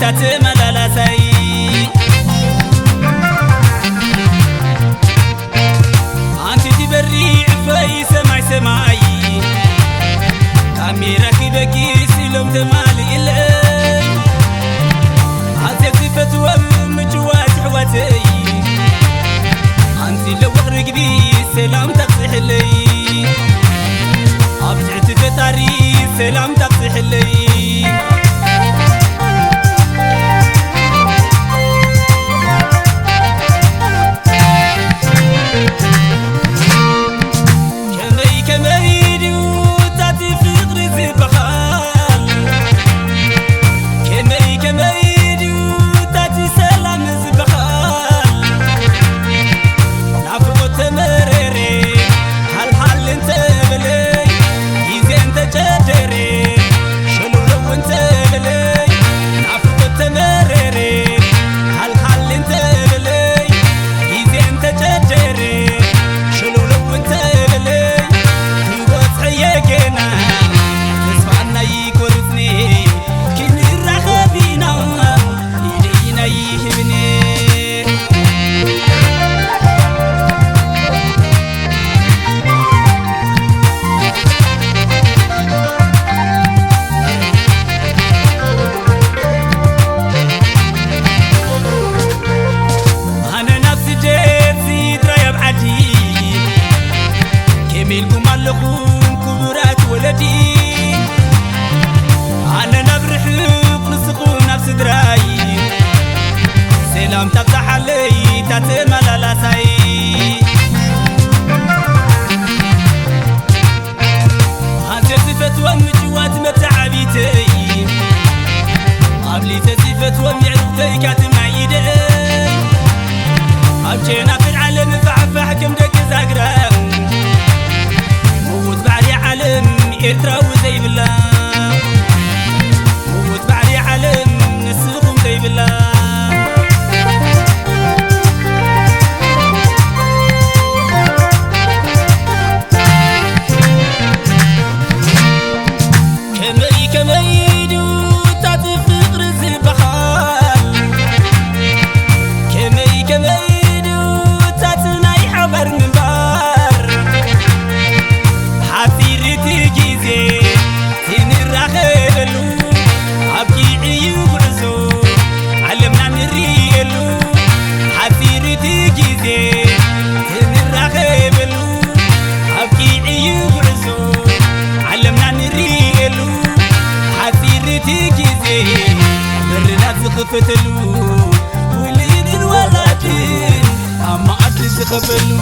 تتملالسي أنت تبري في سماي سماي كامي ركبك سلم تمالي إلي عزيك صفة ومجوات حواتي أنت لو رقبي سلام تقصح لي أبجعت فتاري سلام تقصح لي ميلكم علقون كبرات ولدي أنا نبرحق نسقون نفس دراي سلام تفتح علي تتملالسي هذه صفة ومجوات متعبيتي قبلي تصفة ومعرفتي كاتم عيدي أبجينا في العالم فعفح كم دك زاقرام موت بعلي علم يتراو زي بالله موت بعلي علم نسقهم زي بالله كمي دو تعطف غرز البحال كمي دو تعطناي حبر من بار حفيرتي جيزي تنرخلو أبكي عيوب عزو علمنا نريلو حفيرتي جيزي تنرخلو أبكي عيوب عزو علمنا نريلو حفيرتي جيزي برنا تخفتلو ولين الولادين أما أدري سخفلو